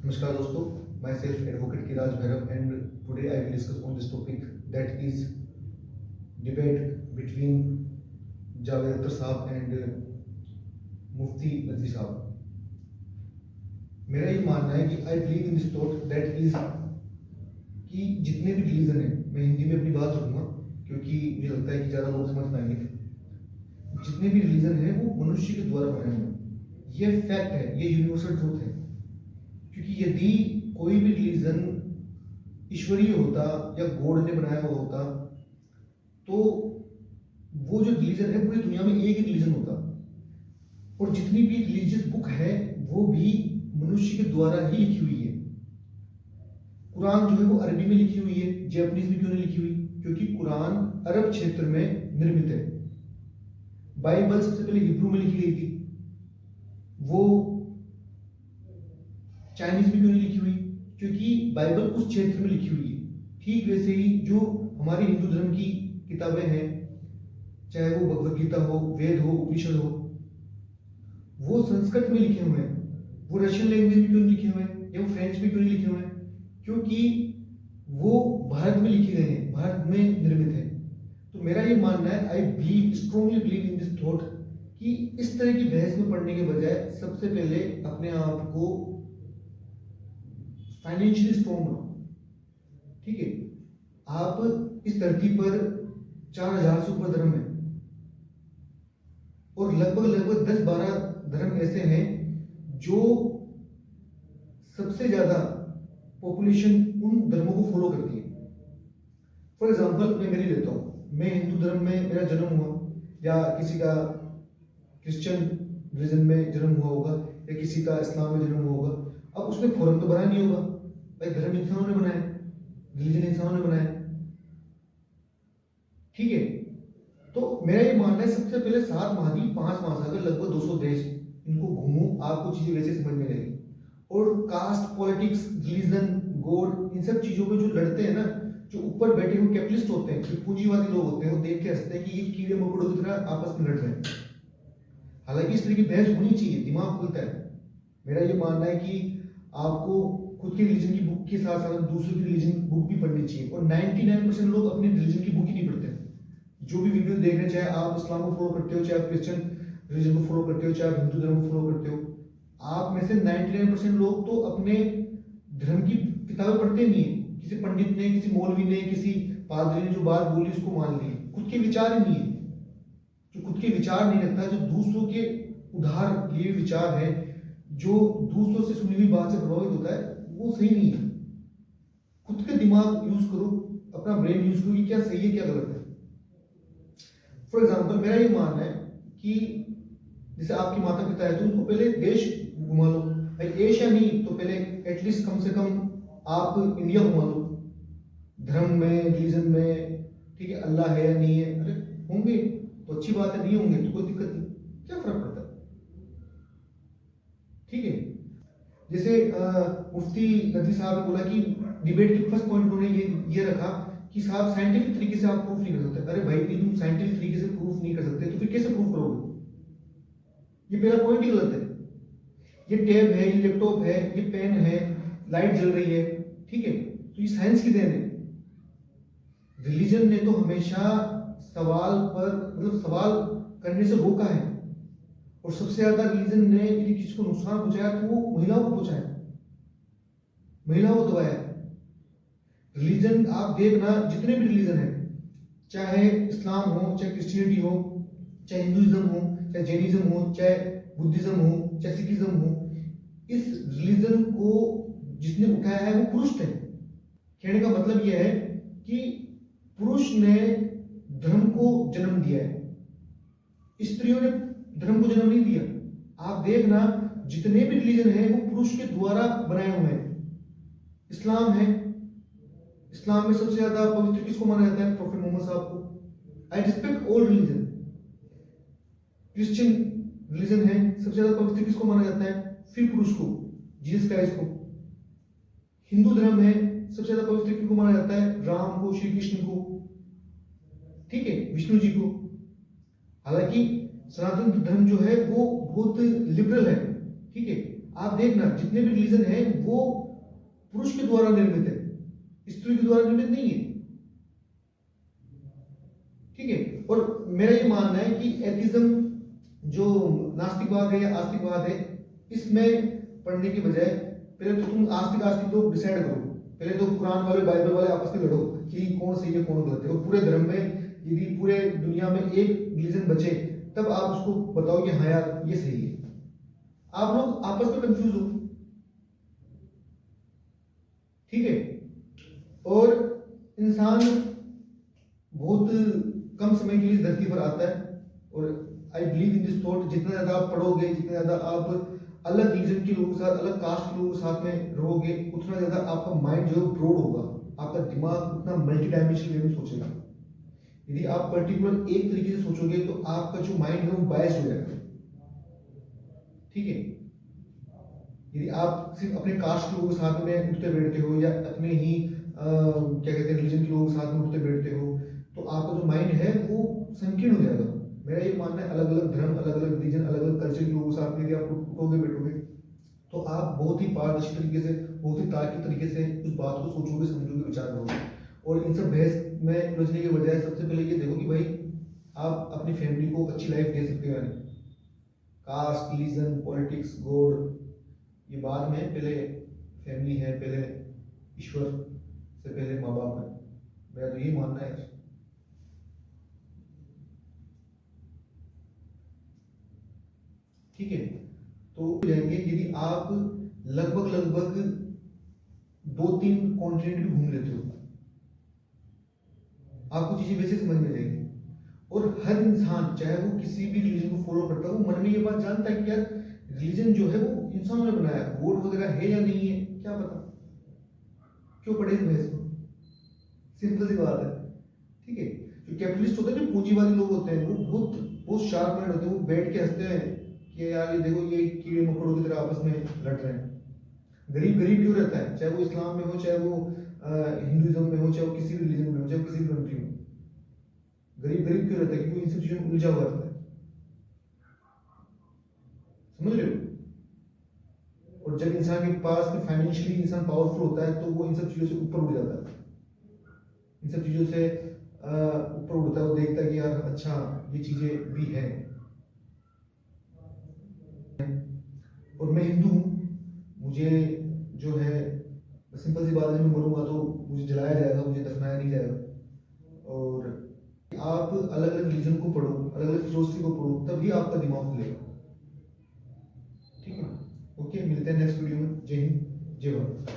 नमस्कार दोस्तों, myself advocate Kiraj Bhairav and today I will discuss on this topic that is debate between Javed Akhtar साहब and मुफ्ती नदवी साहब। मेरा ये मानना है कि I believe in this thought that is कि जितने भी रिलीजन है, मैं हिंदी में अपनी बात रखूंगा क्योंकि मुझे लगता है कि ज़्यादा लोग समझ पाएंगे। जितने भी रिलीजन है वो मनुष्य के द्वारा बनाए हुए, ये फैक्ट है, ये यूनिवर्सल ट्रूथ है। क्योंकि यदि कोई भी रिलीजन ईश्वरीय होता या गॉड ने बनाया हुआ होता तो वो जो रिलीजन है पूरी दुनिया में एक ही रिलीजन होता। और जितनी भी रिलीजियस बुक है वो भी मनुष्य के द्वारा ही लिखी हुई है। कुरान जो है वो अरबी में लिखी हुई है, जैपनीज में क्यों नहीं लिखी हुई? क्योंकि कुरान अरब क्षेत्र में निर्मित है। बाइबल सबसे पहले हिब्रू में लिखी गई थी, वो चाइनीज में क्यों नहीं लिखी हुई? क्योंकि बाइबल उस क्षेत्र में लिखी हुई है। ठीक वैसे ही जो हमारी हिंदू धर्म की किताबें हैं, चाहे वो भगवत गीता हो, वेद हो, उपनिषद हो, वो संस्कृत में लिखे हुए हैं। वो रशियन लैंग्वेज में क्यों नहीं लिखे हुए हैं या वो फ्रेंच में क्यों नहीं लिखे हुए हैं? क्योंकि वो भारत में लिखे गए हैं, भारत में निर्मित है। तो मेरा ये मानना है, I believe, strongly believe in this thought कि इस तरह की बहस में पढ़ने के बजाय सबसे पहले अपने आप को फाइनेंशियली स्ट्रॉन्ग बनाओ। ठीक है, आप इस धरती पर 4000 से ऊपर धर्म है और लगभग 10-12 धर्म ऐसे हैं जो सबसे ज्यादा पॉपुलेशन उन धर्मों को फॉलो करती है। फॉर एग्जाम्पल मैं मेरी लेता हूँ, मैं हिंदू धर्म में मेरा जन्म हुआ या किसी का क्रिश्चियन रिलीजन में जन्म हुआ होगा या किसी का इस्लाम में जन्म हुआ होगा। अब उसमें फॉरम तो बना नहीं होगा भाई, धर्म इंसानों ने बनाया, रिलीजन इंसानों ने बनाया। ठीक है, तो मेरा ये मानना है सबसे पहले 7 महाद्वीप, 5 महासागर, लगभग 200 देश, इनको घूमो, आपको चीजें वैसे समझ में आएगी। और कास्ट, पॉलिटिक्स, रिलीजन, गॉड, इन सब चीजों पे जो लड़ते हैं ना, जो ऊपर बैठे हुए कैपिटलिस्ट होते हैं, जो पूंजीवादी लोग होते हैं, वो देख के हंसते हैं कि ये कीड़े मकोड़ों की तरह आपस में लड़ रहे हैं। हालांकि इस तरह की बहस होनी चाहिए, दिमाग खुलता है। मेरा ये मानना है कि आपको खुद के रिलीजन की बुक के साथ साथ दूसरों की रिलीजन बुक भी पढ़नी चाहिए। और 99% लोग अपने रिलीजन की बुक ही नहीं पढ़ते। जो भी वीडियो देख रहे हैं, चाहे आप इस्लाम को फॉलो करते हो, चाहे आप क्रिश्चियन रिलीजन को फॉलो करते हो, चाहे आप हिंदू धर्म को फॉलो करते हो, आप में से 99% लोग तो अपने धर्म की किताबें पढ़ते नहीं है। किसी पंडित ने, किसी मौलवी ने, किसी पादरी ने जो बात बोली उसको मान ली, खुद के विचार ही नहीं है। जो खुद के विचार नहीं रखता, जो दूसरों के उधार लिए विचार है, जो दूसरों से सुनी हुई बात से प्रभावित होता है, वो सही नहीं है। खुद के दिमाग यूज करो, अपना ब्रेन यूज करो कि क्या सही है क्या गलत है। फॉर एग्जाम्पल मेरा ये मानना है कि जैसे आपकी माता पिता है तो उनको पहले देश घुमा लो, एशिया नहीं तो पहले एटलीस्ट कम से कम आप इंडिया घुमा लो। धर्म में, रिलीजन में, ठीक है, अल्लाह है या नहीं है, अरे होंगे तो अच्छी बात है, नहीं होंगे तो कोई दिक्कत नहीं, क्या फर्क पड़ता है। ठीक है, जैसे मुफ्ती नदवी साहब ने बोला कि डिबेट की फर्स्ट पॉइंट उन्होंने ये रखा कि साहब साइंटिफिक तरीके से आप प्रूफ नहीं कर सकते। अरे भाई, तुम साइंटिफिक तरीके से प्रूफ नहीं कर सकते तो फिर कैसे प्रूफ करोगे? ये पहला पॉइंट ही गलत है। ये टैब है, ये लैपटॉप है, ये पेन है, लाइट जल रही है, ठीक है, तो ये साइंस की देन है। रिलीजन ने तो हमेशा सवाल पर, मतलब सवाल करने से रोका है। और सबसे ज्यादा रिलीजन ने यदि किसी को नुकसान पहुंचाया तो वो महिलाओं को पहुंचाया, महिलाओं को दबाया। रिलीजन आप देखना, जितने भी रिलीजन है, चाहे इस्लाम हो, चाहे क्रिश्चियनिटी हो, चाहे हिंदुइज्म हो, चाहे जैनिज्म हो, चाहे बुद्धिज्म हो, चाहे सिखिज्म हो, इस रिलीजन को जिसने उठाया है वो पुरुष थे। कहने का मतलब यह है कि पुरुष ने धर्म को जन्म दिया है, स्त्रियों ने धर्म को जन्म नहीं दिया। आप देखना, जितने भी रिलीजन है वो पुरुष के द्वारा बनाए हुए हैं। इस्लाम है, इस्लाम में सबसे ज्यादा पवित्र किसको माना जाता है? प्रोफेट मोहम्मद साहब को। I respect all religion. Christian religion है, सबसे ज्यादा पवित्र किसको माना जाता है? फिर पुरुष को, जीसस क्राइस्ट को। हिंदू धर्म है, सबसे ज्यादा पवित्र किसको माना जाता है? राम को, श्री कृष्ण को, ठीक है, विष्णु जी को। हालांकि सनातन धर्म जो है वो बहुत लिबरल है, ठीक है, आप देखना जितने भी रिलीजन है वो पुरुष के द्वारा निर्मित है, स्त्री के द्वारा निर्मित नहीं है। ठीक है। और मेरा ये मानना है कि एथिज्म जो नास्तिकवाद है या आस्तिकवाद है, इसमें पढ़ने की बजाय पहले तो तुम आस्तिक आस्तिक तो डिसाइड करो। पहले तो कुरान वाले बाइबल वाले आपस में लड़ो कि कौन सही है कौन गलत है। और पूरे धर्म में यदि पूरे दुनिया में एक रिलीजन बचे तब आप उसको बताओ कि हाँ यार ये सही है। आप लोग आपस में कंफ्यूज हो। ठीक है। और इंसान बहुत कम समय के लिए इस धरती पर आता है। और I believe in this thought, जितना ज्यादा आप पढ़ोगे, जितना ज्यादा आप अलग रीजन के लोगों के साथ, अलग कास्ट के लोगों के साथ में रहोगे, उतना ज्यादा आपका माइंड जो है ब्रॉड होगा, आपका दिमाग उतना मल्टी डायमेंशनल वे में सोचेगा। यदि आप पर्टिकुलर एक तरीके से सोचोगे तो आपका जो माइंड है वो बायस्ड हो जाएगा। ठीक है। यदि आप सिर्फ अपने कास्ट के लोगों के साथ में उठते बैठते हो या अपने ही क्या कहते हैं रिलीजन के लोगों के साथ में उठते बैठते हो तो आपका जो माइंड है वो संकीर्ण हो जाएगा। मेरा ये मानना है अलग अलग धर्म, अलग अलग रिलीजन, अलग अलग कल्चर के लोगों के साथ में यदि आप उठोगे बैठोगे तो आप बहुत ही पारदर्शी तरीके से, बहुत ही तार्किक तरीके से उस बात को सोचोगे, समझोगे, विचार करोगे। और इन सब बहस में उलझने के बजाय सबसे पहले ये देखो कि भाई आप अपनी फैमिली को अच्छी लाइफ दे सकते हो या नहीं। कास्ट, रिलीजन, पॉलिटिक्स, गॉड ये बाद में, पहले फैमिली है, पहले ईश्वर से पहले माँ बाप है। मेरा तो यही मानना है। ठीक है। तो जाएंगे यदि आप लगभग लगभग 2-3 कॉन्टिनेंट भी घूम लेते हो, आपको चीजें वैसे समझ में जाएंगी। और हर इंसान चाहे वो किसी भी रिलीजन को फॉलो करता है, वो मन में ये बात जानता है कि यार रिलीजन जो है वो इंसानों ने बनाया, गॉड वगैरह है या नहीं है क्या पता, क्यों पढ़े इस बहस में। सिंपल सी बात है। ठीक है। जो कैपिटलिस्ट होते हैं, जो पूंजीवादी लोग होते हैं, वो बहुत बहुत शार्प माइंड होते हैं। वो बैठ के हंसते हैं कि यार ये देखो ये कीड़े मकोड़ों की तरह आपस में लड़ रहे हैं। गरीब गरीब क्यों रहता है, चाहे वो इस्लाम में हो, चाहे वो हिंदुइज्म में हो, चाहे वो किसी भी रिलीजन में हो, चाहे वो किसी भी कंट्री में। गरीब गरीब क्यों रहता है, क्योंकि इन सब चीजों में उलझा हुआ रहता है। समझ रहे हो। और जब इंसान के पास में फाइनेंशियली इंसान पावरफुल होता है तो वो इन सब चीजों से ऊपर उठ जाता है, इन सब चीजों से ऊपर उठता है। वो देखता है कि यार अच्छा ये चीजें भी हैं। और मैं हिंदू हूँ, मुझे जो है सिंपल सी बात है, मैं मरूंगा तो मुझे जलाया जाएगा, मुझे दफनाया नहीं जाएगा। और आप अलग अलग रिलीजन को पढ़ो, अलग अलग फिलोसफी को पढ़ो, तभी आपका दिमाग खुलेगा। ठीक है। ओके, मिलते हैं नेक्स्ट वीडियो में। जय हिंद, जय भारत।